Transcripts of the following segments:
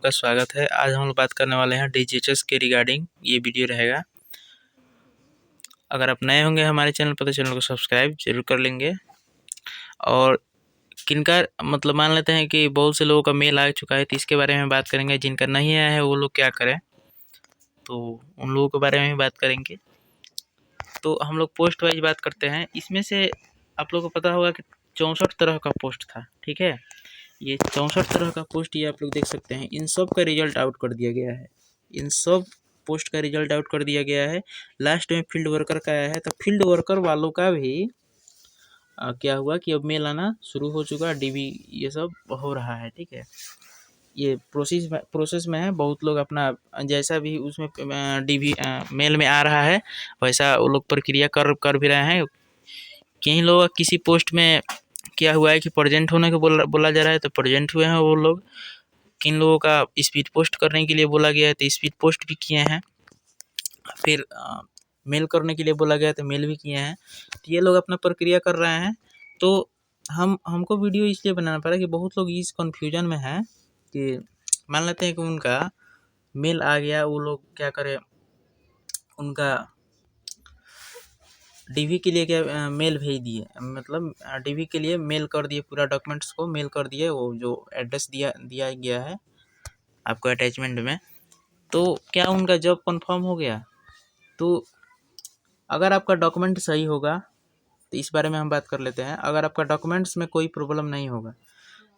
आपका स्वागत है। आज हम लोग बात करने वाले हैं डीजीएचएस के रिगार्डिंग ये वीडियो रहेगा। अगर आप नए होंगे हमारे चैनल पर तो चैनल को सब्सक्राइब जरूर कर लेंगे। और किनका मतलब मान लेते हैं कि बहुत से लोगों का मेल आ चुका है तो इसके बारे में बात करेंगे। जिनका नहीं आया है वो लोग क्या करें, तो उन लोगों के बारे में भी बात करेंगे। तो हम लोग पोस्ट वाइज बात करते हैं। इसमें से आप लोगों को पता होगा कि 64 तरह का पोस्ट था, ठीक है। ये 64 तरह का पोस्ट ये आप लोग देख सकते हैं। इन सब का रिजल्ट आउट कर दिया गया है। इन सब पोस्ट का रिजल्ट आउट कर दिया गया है। लास्ट में फील्ड वर्कर का आया है, तो फील्ड वर्कर वालों का भी क्या हुआ कि अब मेल आना शुरू हो चुका। डीबी ये सब हो रहा है, ठीक है। ये प्रोसेस में है। बहुत लोग अपना जैसा भी उसमें डीबी मेल में आ रहा है वैसा वो लोग प्रक्रिया कर भी रहे हैं। कई लोग किसी पोस्ट में क्या हुआ है कि प्रेजेंट होने को बोला जा रहा है तो प्रेजेंट हुए हैं वो लोग। किन लोगों का स्पीड पोस्ट करने के लिए बोला गया है तो स्पीड पोस्ट भी किए हैं। फिर मेल करने के लिए बोला गया तो मेल भी किए हैं। तो ये लोग अपना प्रक्रिया कर रहे हैं। तो हमको वीडियो इसलिए बनाना पड़ा कि बहुत लोग इस कन्फ्यूजन में हैं कि मान लेते हैं कि उनका मेल आ गया, वो लोग क्या करें। उनका डीवी के लिए क्या मेल भेज दिए, मतलब डीवी के लिए मेल कर दिए, पूरा डॉक्यूमेंट्स को मेल कर दिए। वो जो एड्रेस दिया गया है आपको अटैचमेंट में, तो क्या उनका जॉब कंफर्म हो गया। तो अगर आपका डॉक्यूमेंट सही होगा तो इस बारे में हम बात कर लेते हैं। अगर आपका डॉक्यूमेंट्स में कोई प्रॉब्लम नहीं होगा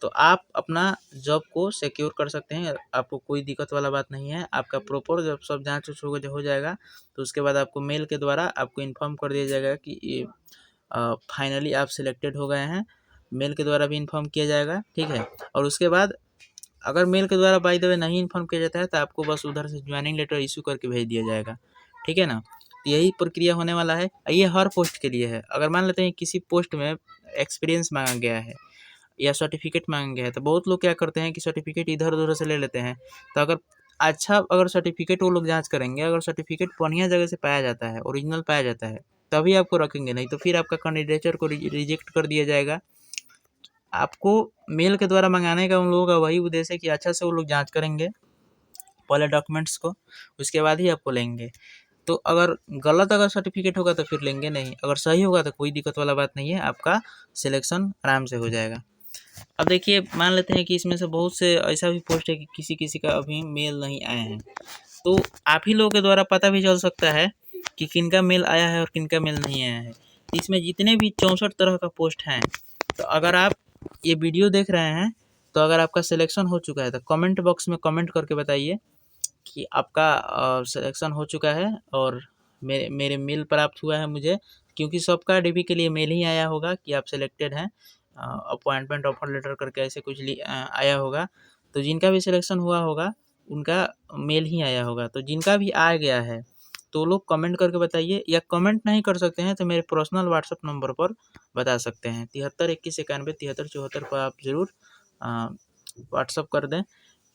तो आप अपना जॉब को सिक्योर कर सकते हैं। आपको कोई दिक्कत वाला बात नहीं है। आपका प्रॉपर जब सब जाँच उच हो जाएगा तो उसके बाद आपको मेल के द्वारा आपको इन्फॉर्म कर दिया जाएगा कि ये फाइनली आप सिलेक्टेड हो गए हैं। मेल के द्वारा भी इन्फॉर्म किया जाएगा, ठीक है। और उसके बाद अगर मेल के द्वारा बाय द वे नहीं इन्फॉर्म किया जाता है तो आपको बस उधर से ज्वाइनिंग लेटर इशू करके भेज दिया जाएगा, ठीक है ना। यही प्रक्रिया होने वाला है। ये हर पोस्ट के लिए है। अगर मान लेते हैं किसी पोस्ट में एक्सपीरियंस मांगा गया है या सर्टिफिकेट मांगा गया है तो बहुत लोग क्या करते हैं कि सर्टिफिकेट इधर उधर से ले लेते हैं। तो अगर सर्टिफिकेट वो लोग जांच करेंगे, अगर सर्टिफिकेट बढ़िया जगह से पाया जाता है, ओरिजिनल पाया जाता है, तभी आपको रखेंगे, नहीं तो फिर आपका कैंडिडेचर को रिजेक्ट कर दिया जाएगा। आपको मेल के द्वारा मंगाने का उन लोगों का वही उद्देश्य है कि अच्छा से वो लोग जांच करेंगे पहले डॉक्यूमेंट्स को, उसके बाद ही आपको लेंगे। तो अगर अगर सर्टिफिकेट होगा तो फिर लेंगे नहीं, अगर सही होगा तो कोई दिक्कत वाला बात नहीं है, आपका सिलेक्शन आराम से हो जाएगा। अब देखिए, मान लेते हैं कि इसमें से बहुत से ऐसा भी पोस्ट है कि किसी किसी का अभी मेल नहीं आए हैं। तो आप ही लोगों के द्वारा पता भी चल सकता है कि किनका मेल आया है और किनका मेल नहीं आया है। इसमें जितने भी 64 तरह का पोस्ट हैं, तो अगर आप ये वीडियो देख रहे हैं तो अगर आपका सिलेक्शन हो चुका है तो कमेंट बॉक्स में कमेंट करके बताइए कि आपका सिलेक्शन हो चुका है और मेरे मेल प्राप्त हुआ है मुझे। क्योंकि सबका डीबी के लिए मेल ही आया होगा कि आप सिलेक्टेड हैं, अपॉइंटमेंट ऑफर लेटर करके ऐसे कुछ आया होगा। तो जिनका भी सिलेक्शन हुआ होगा उनका मेल ही आया होगा। तो जिनका भी आ गया है तो लोग कमेंट करके बताइए, या कमेंट नहीं कर सकते हैं तो मेरे पर्सनल व्हाट्सअप नंबर पर बता सकते हैं। 73 21 91 73 74 पर आप ज़रूर व्हाट्सअप कर दें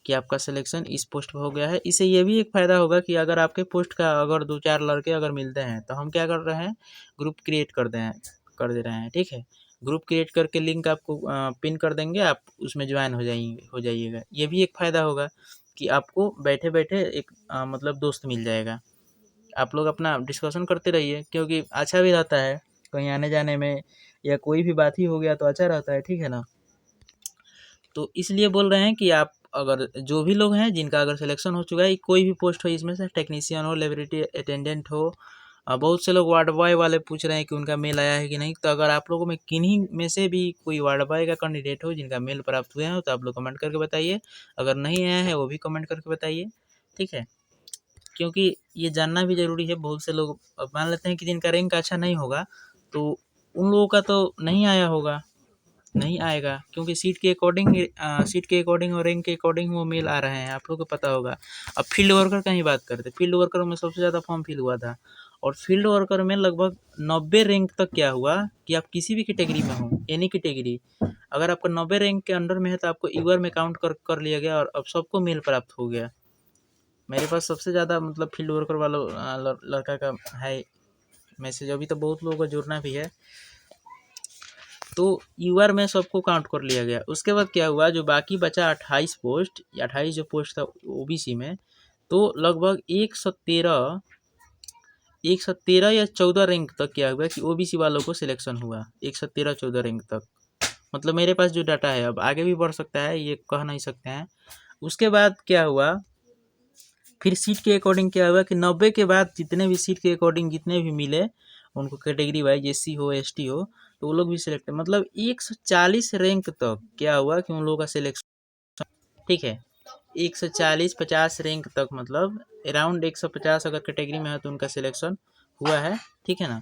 कि आपका सिलेक्शन इस पोस्ट पर हो गया है। इससे ये भी एक फ़ायदा होगा कि अगर आपके पोस्ट का अगर 2-4 लड़के अगर मिलते हैं तो हम क्या कर रहे हैं, ग्रुप क्रिएट कर दे रहे हैं, ठीक है। ग्रुप क्रिएट करके लिंक आपको पिन कर देंगे, आप उसमें ज्वाइन हो जाइएगा। ये भी एक फ़ायदा होगा कि आपको बैठे बैठे एक मतलब दोस्त मिल जाएगा। आप लोग अपना डिस्कशन करते रहिए, क्योंकि अच्छा भी रहता है कहीं आने जाने में, या कोई भी बात ही हो गया तो अच्छा रहता है, ठीक है ना। तो इसलिए बोल रहे हैं कि आप अगर जो भी लोग हैं जिनका अगर सिलेक्शन हो चुका है, कोई भी पोस्ट हो, इसमें से टेक्नीशियन हो, लेबोरेटरी अटेंडेंट हो, बहुत से लोग वार्ड बॉय वाले पूछ रहे हैं कि उनका मेल आया है कि नहीं। तो अगर आप लोगों में किन्हीं में से भी कोई वार्ड बॉय का कैंडिडेट हो जिनका मेल प्राप्त हुए हो तो आप लोग कमेंट करके बताइए। अगर नहीं आया है वो भी कमेंट करके बताइए, ठीक है। क्योंकि ये जानना भी ज़रूरी है। बहुत से लोग अब मान लेते हैं कि जिनका रैंक अच्छा नहीं होगा तो उन लोगों का तो नहीं आया होगा, नहीं आएगा, क्योंकि सीट के अकॉर्डिंग और रैंक के अकॉर्डिंग वो मेल आ रहे हैं, आप लोगों को पता होगा। अब फील्ड वर्कर का ही बात करते, फील्ड वर्कर में सबसे ज़्यादा फॉर्म फिल हुआ था, और फील्ड वर्कर में लगभग 90 रैंक तक क्या हुआ कि आप किसी भी कैटेगरी में हो, एनी कैटेगरी, अगर आपका 90 रैंक के अंडर में है तो आपको ईवर में काउंट कर लिया गया और अब सबको मेल प्राप्त हो गया। मेरे पास सबसे ज़्यादा मतलब फील्ड वर्कर वाला लड़का का है मैसेज। अभी तो बहुत लोगों को जुड़ना भी है। तो यूआर में सबको काउंट कर लिया गया। उसके बाद क्या हुआ, जो बाकी बचा 28 पोस्ट या 28 जो पोस्ट था ओबीसी में, तो लगभग 113 या 14 रैंक तक क्या हुआ कि ओबीसी वालों को सिलेक्शन हुआ, 113-14 रैंक तक। मतलब मेरे पास जो डाटा है, अब आगे भी बढ़ सकता है, ये कह नहीं सकते हैं। उसके बाद क्या हुआ, फिर सीट के अकॉर्डिंग क्या हुआ कि 90 के बाद जितने भी सीट के अकॉर्डिंग जितने भी मिले उनको कैटेगरी वाइज, एससी हो एसटी हो, तो वो लोग भी सिलेक्ट, मतलब 140 रैंक तक क्या हुआ कि उन लोगों का सिलेक्शन, ठीक है। 140-50 रैंक तक, मतलब अराउंड 150 अगर कैटेगरी में है तो उनका सिलेक्शन हुआ है, ठीक है ना।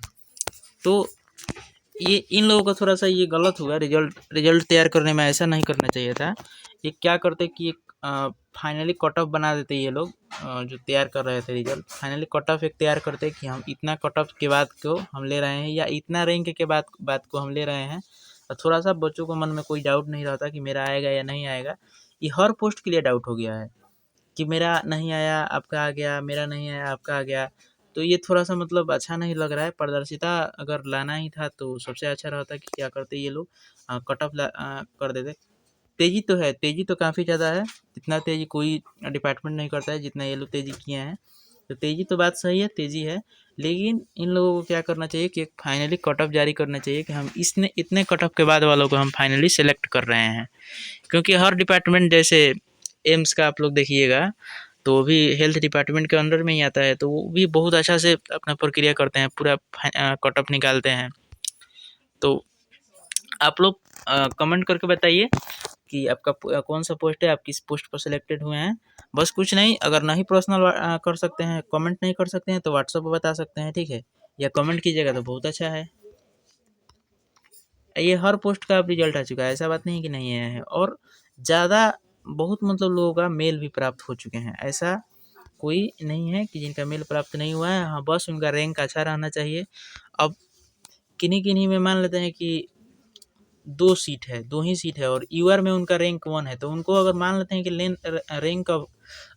तो ये इन लोगों का थोड़ा सा ये गलत हुआ, रिजल्ट तैयार करने में ऐसा नहीं करना चाहिए था। ये क्या करते कि एक फाइनली कट ऑफ बना देते ये लोग, जो तैयार कर रहे थे रिजल्ट, फाइनली कट ऑफ एक तैयार करते कि हम इतना कट ऑफ के बाद को हम ले रहे हैं या इतना रैंक के बाद को हम ले रहे हैं, और थोड़ा सा बच्चों को मन में कोई डाउट नहीं रहता कि मेरा आएगा या नहीं आएगा। ये हर पोस्ट के लिए डाउट हो गया है कि मेरा नहीं आया आपका आ गया, मेरा नहीं आया आपका आ गया। तो ये थोड़ा सा मतलब अच्छा नहीं लग रहा है। पारदर्शिता अगर लाना ही था तो सबसे अच्छा रहता कि क्या करते ये लोग, कट ऑफ कर देते। तेज़ी तो है, तेज़ी तो काफ़ी ज़्यादा है, इतना तेज़ी कोई डिपार्टमेंट नहीं करता है जितना ये लोग तेज़ी किए हैं। तो तेज़ी तो बात सही है, तेज़ी है, लेकिन इन लोगों को क्या करना चाहिए कि फाइनली कट ऑफ जारी करना चाहिए कि हम इतने कट ऑफ के बाद वालों को हम फाइनली सेलेक्ट कर रहे हैं। क्योंकि हर डिपार्टमेंट, जैसे एम्स का आप लोग देखिएगा तो वो भी हेल्थ डिपार्टमेंट के अंडर में ही आता है, तो वो भी बहुत अच्छा से अपना प्रक्रिया करते हैं, पूरा कट ऑफ निकालते हैं। तो आप लोग कमेंट करके बताइए कि आपका कौन सा पोस्ट है, आप किस पोस्ट पर सिलेक्टेड हुए हैं। बस कुछ नहीं, अगर नहीं पर्सनल कर सकते हैं, कमेंट नहीं कर सकते हैं तो व्हाट्सएप पर बता सकते हैं, ठीक है, या कमेंट कीजिएगा तो बहुत अच्छा है। ये हर पोस्ट का अब रिजल्ट आ चुका है, ऐसा बात नहीं कि नहीं आया है, और ज़्यादा बहुत मतलब लोगों का मेल भी प्राप्त हो चुके हैं, ऐसा कोई नहीं है कि जिनका मेल प्राप्त नहीं हुआ है। हाँ, बस उनका रैंक अच्छा रहना चाहिए। अब किन्हीं में मान लेते हैं कि 2 सीट है, 2 ही सीट है और यूआर में उनका रैंक 1 है, तो उनको अगर मान लेते हैं कि रैंक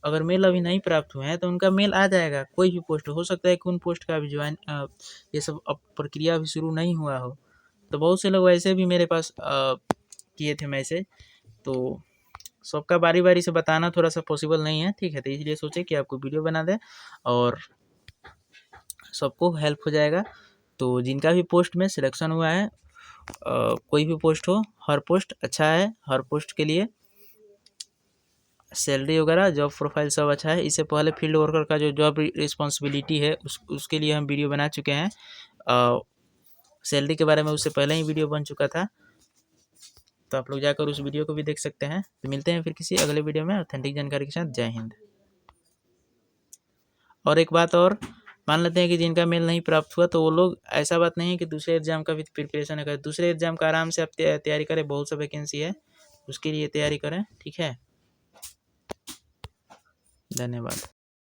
अगर मेल अभी नहीं प्राप्त हुए हैं तो उनका मेल आ जाएगा। कोई भी पोस्ट हो सकता है कि उन पोस्ट का अभी ज्वाइन ये सब अब प्रक्रिया अभी शुरू नहीं हुआ हो। तो बहुत से लोग वैसे भी मेरे पास किए थे मैसेज, तो सबका बारी-बारी से बताना थोड़ा-सा पॉसिबल नहीं है, ठीक है। तो इसलिए सोचे कि आपको वीडियो बना दें और सबको हेल्प हो जाएगा। तो जिनका भी पोस्ट में सिलेक्शन हुआ है, कोई भी पोस्ट हो, हर पोस्ट अच्छा है, हर पोस्ट के लिए सैलरी वगैरह जॉब प्रोफाइल सब अच्छा है। इससे पहले फील्ड वर्कर का जो जॉब रिस्पॉन्सिबिलिटी है उसके लिए हम वीडियो बना चुके हैं। सैलरी के बारे में उससे पहले ही वीडियो बन चुका था, तो आप लोग जाकर उस वीडियो को भी देख सकते हैं। तो मिलते हैं फिर किसी अगले वीडियो में ऑथेंटिक जानकारी के साथ। जय हिंद। और एक बात और, मान लेते हैं कि जिनका मेल नहीं प्राप्त हुआ तो वो लोग, ऐसा बात नहीं है कि दूसरे एग्जाम का भी प्रिपरेशन है, दूसरे एग्जाम का आराम से आप तैयारी करें, बहुत सा वैकेंसी है, उसके लिए तैयारी करें, ठीक है। धन्यवाद।